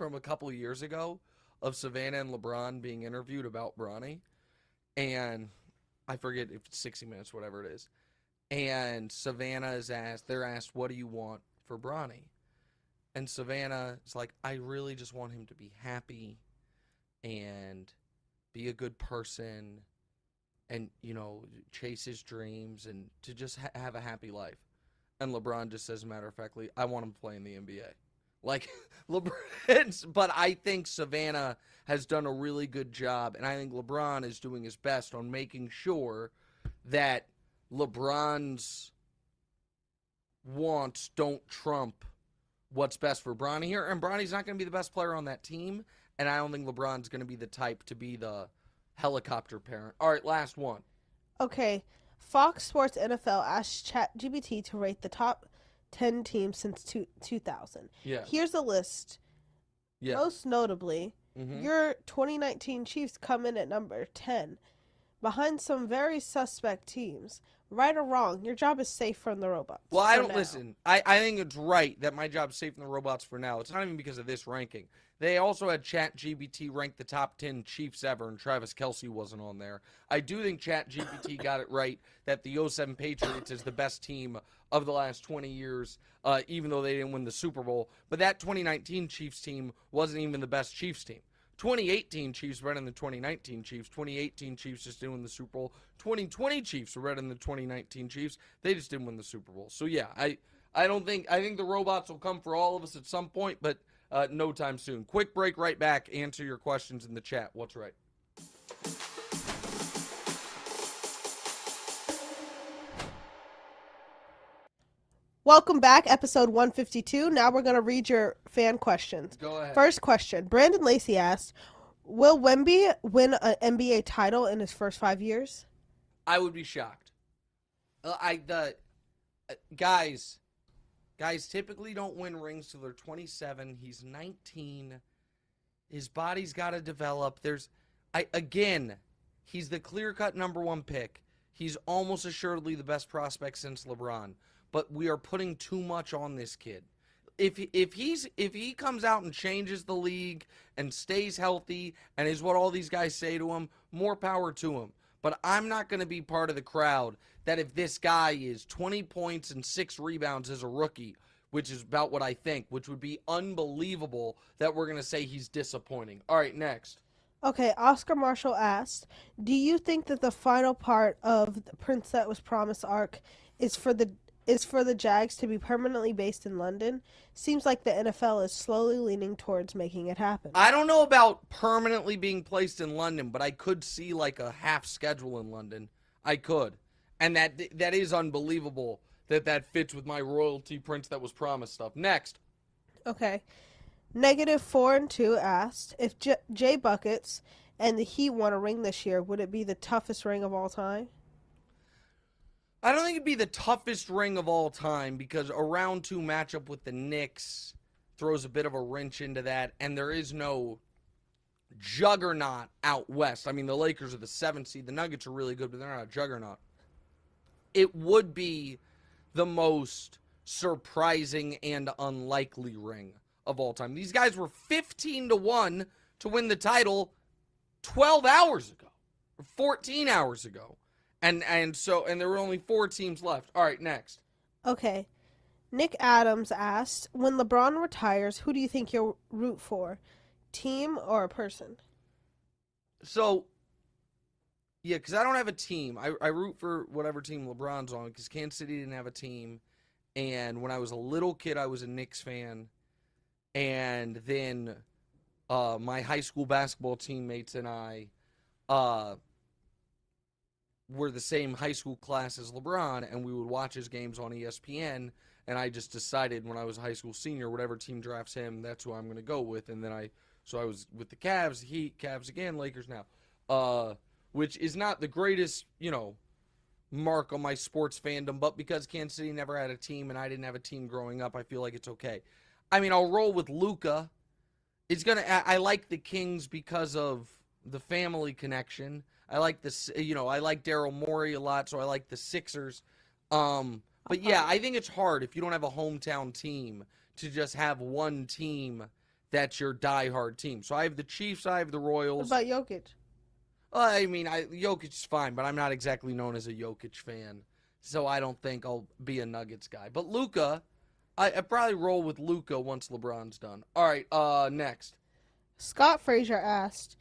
S1: a couple of years ago of Savannah and LeBron being interviewed about Bronny. And I forget if it's 60 Minutes, whatever it is. And Savannah they're asked, what do you want for Bronny? And Savannah is like, I really just want him to be happy and be a good person and, chase his dreams and to just have a happy life. And LeBron just says, matter of factly, I want him to play in the NBA. Like, LeBron, but I think Savannah has done a really good job, and I think LeBron is doing his best on making sure that LeBron's wants don't trump what's best for Bronny here. And Bronny's not going to be the best player on that team, and I don't think LeBron's going to be the type to be the helicopter parent. All right, last one.
S2: Okay, Fox Sports NFL asked ChatGPT to rate the top 10 teams since 2000.
S1: Yeah.
S2: Here's a list.
S1: Yeah.
S2: Most notably, your 2019 Chiefs come in at number 10, behind some very suspect teams. Right or wrong, your job is safe from the robots.
S1: Well, I don't listen. I think it's right that my job's safe from the robots for now. It's not even because of this ranking. They also had ChatGPT rank the top 10 Chiefs ever, and Travis Kelce wasn't on there. I do think ChatGPT got it right that the 07 Patriots is the best team of the last 20 years, even though they didn't win the Super Bowl. But that 2019 Chiefs team wasn't even the best Chiefs team. 2018 Chiefs were better than the 2019 Chiefs. 2018 Chiefs just didn't win the Super Bowl. 2020 Chiefs were better than the 2019 Chiefs. They just didn't win the Super Bowl. So, yeah, I think the robots will come for all of us at some point, but no time soon. Quick break, right back. Answer your questions in the chat. What's right?
S2: Welcome back, episode 152. Now we're going to read your fan questions.
S1: Go ahead.
S2: First question. Brandon Lacey asked, will Wemby win an NBA title in his first 5 years?
S1: I would be shocked. Guys typically don't win rings till they're 27. He's 19. His body's got to develop. He's the clear-cut number one pick. He's almost assuredly the best prospect since LeBron. But we are putting too much on this kid. If he comes out and changes the league and stays healthy and is what all these guys say to him, more power to him. But I'm not going to be part of the crowd that if this guy is 20 points and 6 rebounds as a rookie, which is about what I think, which would be unbelievable, that we're going to say he's disappointing. All right, next.
S2: Okay, Oscar Marshall asked, do you think that the final part of the Prince That Was Promised arc is for the Jags to be permanently based in London? Seems like the NFL is slowly leaning towards making it happen.
S1: I don't know about permanently being placed in London, but I could see like a half schedule in London. I could. And that is unbelievable that fits with my royalty Prince That Was Promised stuff. Next.
S2: Okay. -4-2 asked, if Jay Buckets and the Heat won a ring this year, would it be the toughest ring of all time?
S1: I don't think it'd be the toughest ring of all time because a round 2 matchup with the Knicks, throws a bit of a wrench into that, and there is no juggernaut out west. I mean, the Lakers are the 7th seed. The Nuggets are really good, but they're not a juggernaut. It would be the most surprising and unlikely ring of all time. These guys were 15-1 to win the title 12 hours ago, or 14 hours ago. And there were only 4 teams left. All right, next.
S2: Okay. Nick Adams asked, when LeBron retires, who do you think you'll root for? Team or a person?
S1: So, yeah, because I don't have a team. I root for whatever team LeBron's on, because Kansas City didn't have a team. And when I was a little kid, I was a Knicks fan. And then my high school basketball teammates and I were the same high school class as LeBron, and we would watch his games on ESPN. And I just decided when I was a high school senior, whatever team drafts him, that's who I'm going to go with. And then I was with the Cavs, Heat, Cavs again, Lakers now. Which is not the greatest, mark on my sports fandom, but because Kansas City never had a team and I didn't have a team growing up, I feel like it's okay. I mean, I'll roll with Luka. I like the Kings because of the family connection. I like I like Daryl Morey a lot, so I like the Sixers. But yeah, I think it's hard if you don't have a hometown team to just have one team that's your diehard team. So I have the Chiefs, I have the Royals.
S2: What about Jokic?
S1: I mean, Jokic is fine, but I'm not exactly known as a Jokic fan, so I don't think I'll be a Nuggets guy. But Luka, I probably roll with Luka once LeBron's done. All right, next.
S2: Scott Frazier asked,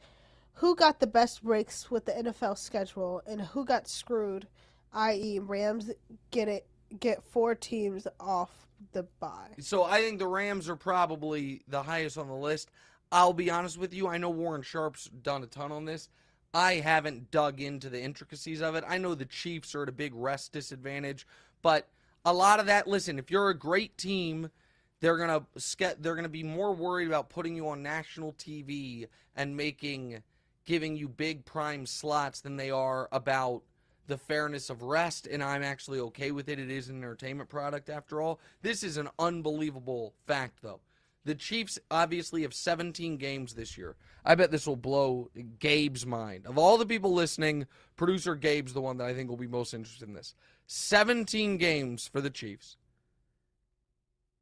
S2: who got the best breaks with the NFL schedule, and who got screwed, i.e. Rams get 4 teams off the bye?
S1: So I think the Rams are probably the highest on the list. I'll be honest with you. I know Warren Sharp's done a ton on this. I haven't dug into the intricacies of it. I know the Chiefs are at a big rest disadvantage, but a lot of that, listen, if you're a great team, they're gonna be more worried about putting you on national TV and giving you big prime slots than they are about the fairness of rest, and I'm actually okay with it. It is an entertainment product after all. This is an unbelievable fact, though. The Chiefs obviously have 17 games this year. I bet this will blow Gabe's mind. Of all the people listening, producer Gabe's the one that I think will be most interested in this. 17 games for the Chiefs.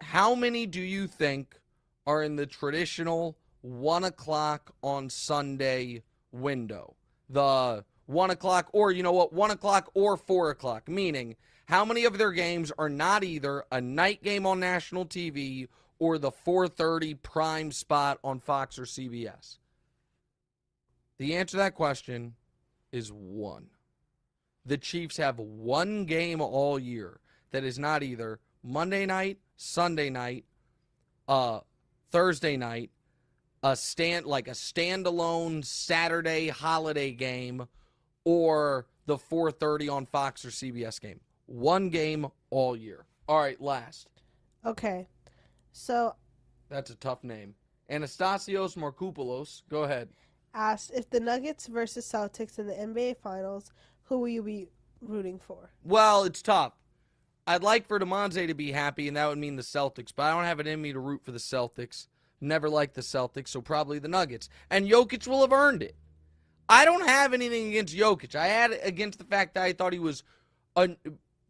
S1: How many do you think are in the traditional 1 o'clock on Sunday window? The 1 o'clock, or 1 o'clock or 4 o'clock, meaning how many of their games are not either a night game on national TV or the 4:30 prime spot on Fox or CBS? The answer to that question is 1. The Chiefs have 1 game all year that is not either Monday night, Sunday night, Thursday night, a standalone Saturday holiday game, or the 4:30 on Fox or CBS game. 1 game all year. All right, last.
S2: Okay. So
S1: that's a tough name. Anastasios Markopoulos. Go ahead.
S2: Asked, if the Nuggets versus Celtics in the NBA Finals, who will you be rooting for?
S1: Well, it's tough. I'd like for DeMonte to be happy, and that would mean the Celtics, but I don't have it in me to root for the Celtics. Never liked the Celtics, so probably the Nuggets. And Jokic will have earned it. I don't have anything against Jokic. I had it against the fact that I thought he was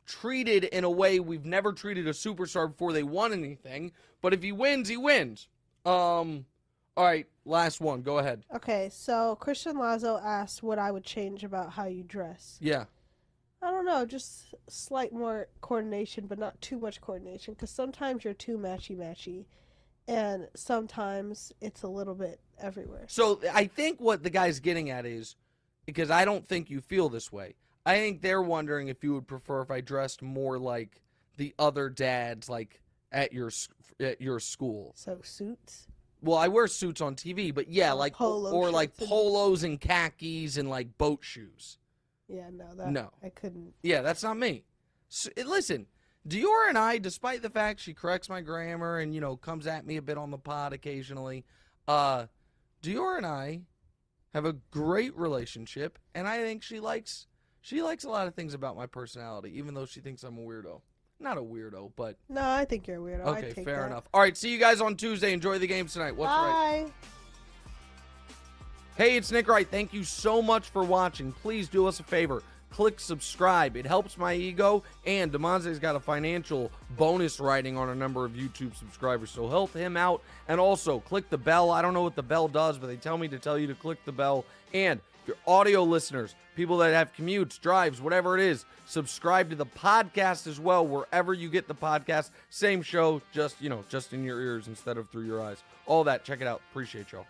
S1: treated in a way we've never treated a superstar before they won anything. But if he wins, he wins. All right, last one. Go ahead.
S2: Okay, so Christian Lazo asked what I would change about how you dress.
S1: Yeah.
S2: I don't know, just slight more coordination, but not too much coordination, because sometimes you're too matchy-matchy, and sometimes it's a little bit everywhere.
S1: So I think what the guy's getting at is, because I don't think you feel this way, I think they're wondering if you would prefer if I dressed more like the other dads, like at your school.
S2: So suits?
S1: Well, I wear suits on TV, but yeah, like like polos and khakis and like boat shoes.
S2: Yeah,
S1: no,
S2: I couldn't.
S1: Yeah, that's not me. So, listen, Diorra and I, despite the fact she corrects my grammar and comes at me a bit on the pod occasionally, Diorra and I have a great relationship, and I think she likes a lot of things about my personality, even though she thinks I'm a weirdo. Not a weirdo, but
S2: No, I think you're a weirdo. I
S1: okay,
S2: take
S1: fair
S2: that.
S1: enough. All right, see you guys on Tuesday. Enjoy the games tonight. What's right?
S2: Bye.
S1: Hey, it's Nick Wright. Thank you so much for watching. Please do us a favor. Click subscribe. It helps my ego, and DeMonte's got a financial bonus writing on a number of YouTube subscribers, so help him out. And also, click the bell. I don't know what the bell does, but they tell me to tell you to click the bell. And if you're audio listeners, people that have commutes, drives, whatever it is, subscribe to the podcast as well, wherever you get the podcast. Same show, just in your ears instead of through your eyes. All that. Check it out. Appreciate y'all.